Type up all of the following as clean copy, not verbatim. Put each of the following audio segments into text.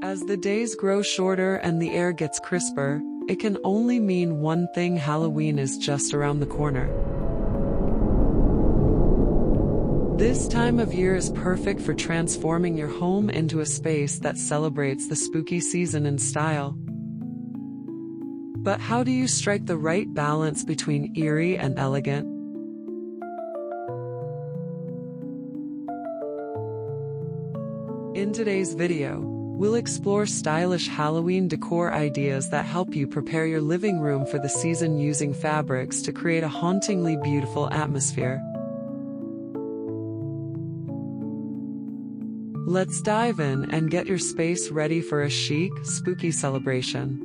As the days grow shorter and the air gets crisper, it can only mean one thing: Halloween is just around the corner. This time of year is perfect for transforming your home into a space that celebrates the spooky season in style. But how do you strike the right balance between eerie and elegant? In today's video, we'll explore stylish Halloween decor ideas that help you prepare your living room for the season using fabrics to create a hauntingly beautiful atmosphere. Let's dive in and get your space ready for a chic, spooky celebration.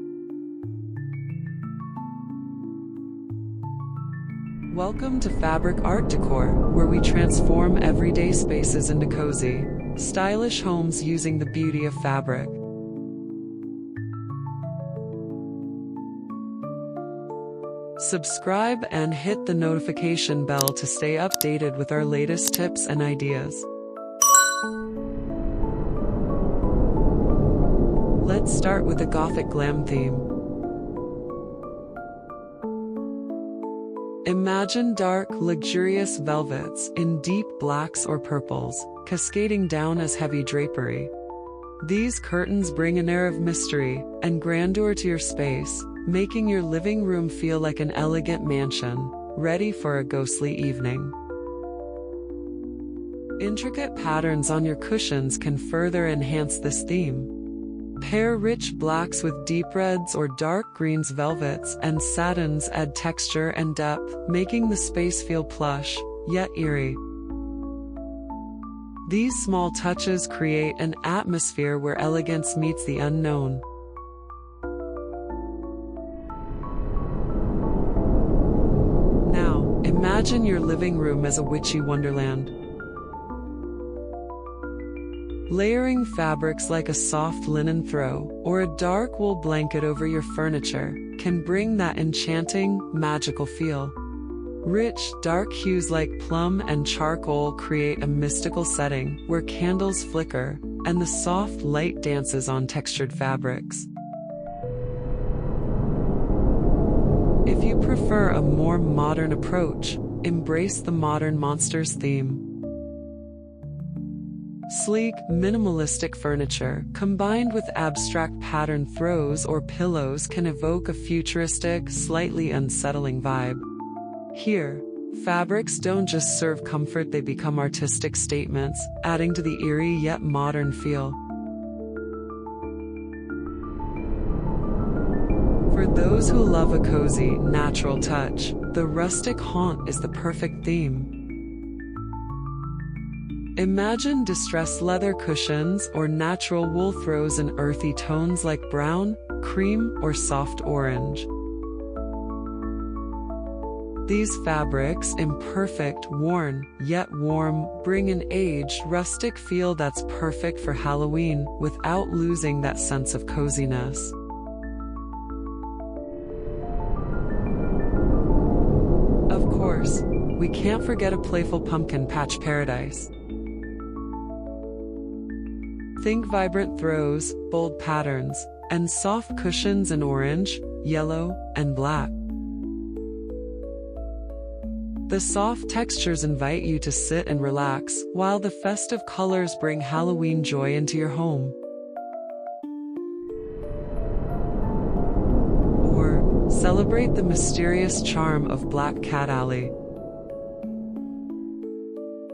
Welcome to Fabric Art Decor, where we transform everyday spaces into cozy, stylish homes using the beauty of fabric. Subscribe and hit the notification bell to stay updated with our latest tips and ideas. Let's start with a Gothic Glam theme. Imagine dark, luxurious velvets in deep blacks or purples, cascading down as heavy drapery. These curtains bring an air of mystery and grandeur to your space, making your living room feel like an elegant mansion, ready for a ghostly evening. Intricate patterns on your cushions can further enhance this theme. Pair rich blacks with deep reds or dark greens, velvets and satins add texture and depth, making the space feel plush, yet eerie. These small touches create an atmosphere where elegance meets the unknown. Now, imagine your living room as a witchy wonderland. Layering fabrics like a soft linen throw or a dark wool blanket over your furniture can bring that enchanting, magical feel. Rich, dark hues like plum and charcoal create a mystical setting where candles flicker and the soft light dances on textured fabrics. If you prefer a more modern approach, embrace the Modern Monsters theme. Sleek, minimalistic furniture, combined with abstract pattern throws or pillows, can evoke a futuristic, slightly unsettling vibe. Here, fabrics don't just serve comfort, they become artistic statements, adding to the eerie yet modern feel. For those who love a cozy, natural touch, the Rustic Haunt is the perfect theme. Imagine distressed leather cushions or natural wool throws in earthy tones like brown, cream, or soft orange. These fabrics, imperfect, worn, yet warm, bring an aged, rustic feel that's perfect for Halloween without losing that sense of coziness. Of course, we can't forget a playful pumpkin patch paradise. Think vibrant throws, bold patterns, and soft cushions in orange, yellow, and black. The soft textures invite you to sit and relax, while the festive colors bring Halloween joy into your home. Or, celebrate the mysterious charm of Black Cat Alley.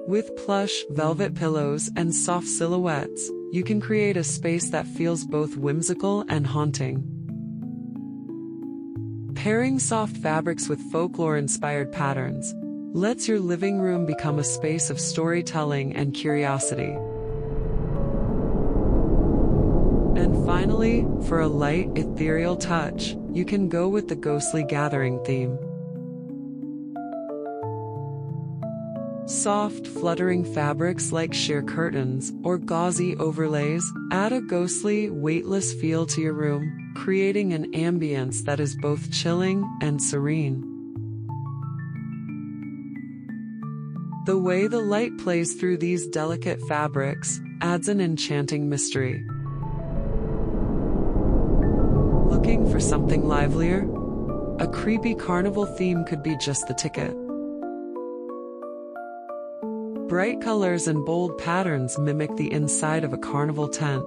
With plush, velvet pillows and soft silhouettes, you can create a space that feels both whimsical and haunting. Pairing soft fabrics with folklore-inspired patterns lets your living room become a space of storytelling and curiosity. And finally, for a light, ethereal touch, you can go with the ghostly gathering theme. Soft, fluttering fabrics like sheer curtains or gauzy overlays add a ghostly, weightless feel to your room, creating an ambience that is both chilling and serene. The way the light plays through these delicate fabrics adds an enchanting mystery. Looking for something livelier? A Creepy Carnival theme could be just the ticket. Bright colors and bold patterns mimic the inside of a carnival tent.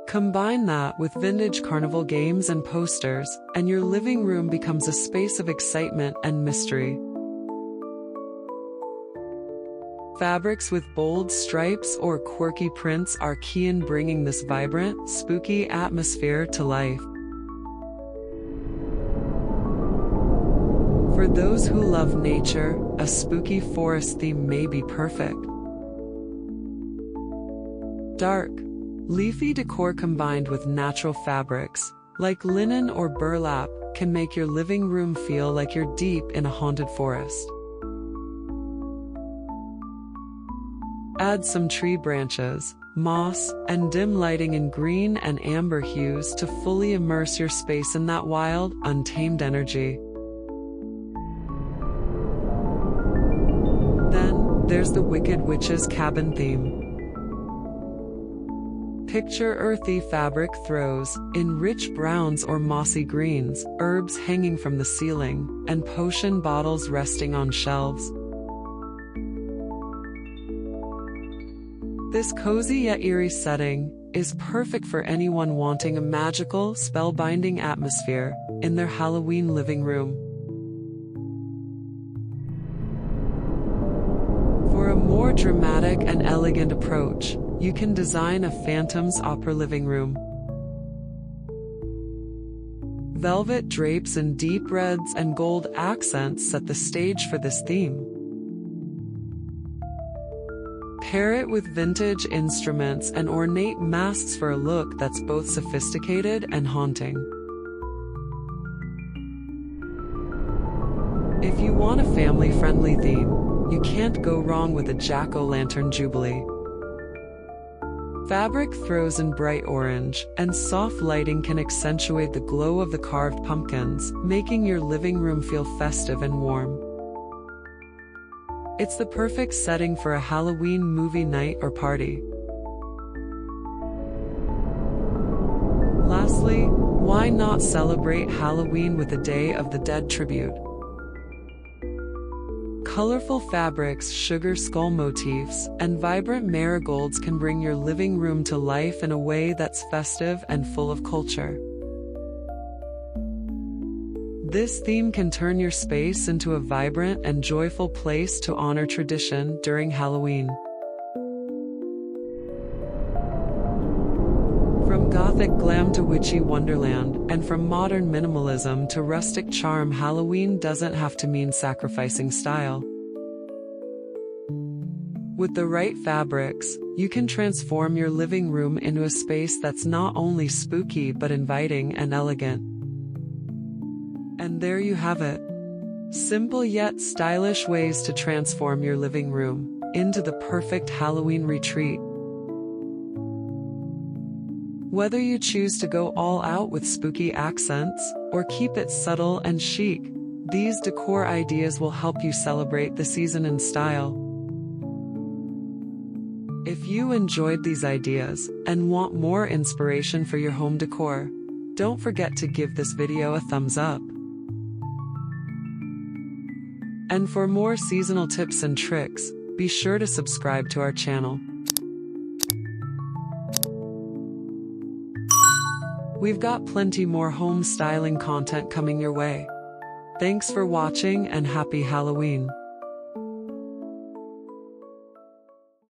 Combine that with vintage carnival games and posters, and your living room becomes a space of excitement and mystery. Fabrics with bold stripes or quirky prints are key in bringing this vibrant, spooky atmosphere to life. For those who love nature, a spooky forest theme may be perfect. Dark, leafy decor combined with natural fabrics, like linen or burlap, can make your living room feel like you're deep in a haunted forest. Add some tree branches, moss, and dim lighting in green and amber hues to fully immerse your space in that wild, untamed energy. Then, there's the Wicked Witch's Cabin theme. Picture earthy fabric throws, in rich browns or mossy greens, herbs hanging from the ceiling, and potion bottles resting on shelves. This cozy yet eerie setting is perfect for anyone wanting a magical, spellbinding atmosphere in their Halloween living room. For a more dramatic and elegant approach, you can design a Phantom's Opera living room. Velvet drapes and deep reds and gold accents set the stage for this theme. Pair it with vintage instruments and ornate masks for a look that's both sophisticated and haunting. If you want a family-friendly theme, you can't go wrong with a jack-o'-lantern Jubilee. Fabric throws in bright orange, and soft lighting can accentuate the glow of the carved pumpkins, making your living room feel festive and warm. It's the perfect setting for a Halloween movie night or party. Lastly, why not celebrate Halloween with a Day of the Dead tribute? Colorful fabrics, sugar skull motifs, and vibrant marigolds can bring your living room to life in a way that's festive and full of culture. This theme can turn your space into a vibrant and joyful place to honor tradition during Halloween. From Gothic Glam to Witchy Wonderland, and from modern minimalism to rustic charm, Halloween doesn't have to mean sacrificing style. With the right fabrics, you can transform your living room into a space that's not only spooky but inviting and elegant. And there you have it. Simple yet stylish ways to transform your living room into the perfect Halloween retreat. Whether you choose to go all out with spooky accents or keep it subtle and chic, these decor ideas will help you celebrate the season in style. If you enjoyed these ideas and want more inspiration for your home decor, don't forget to give this video a thumbs up. And for more seasonal tips and tricks, be sure to subscribe to our channel. We've got plenty more home styling content coming your way. Thanks for watching and happy Halloween!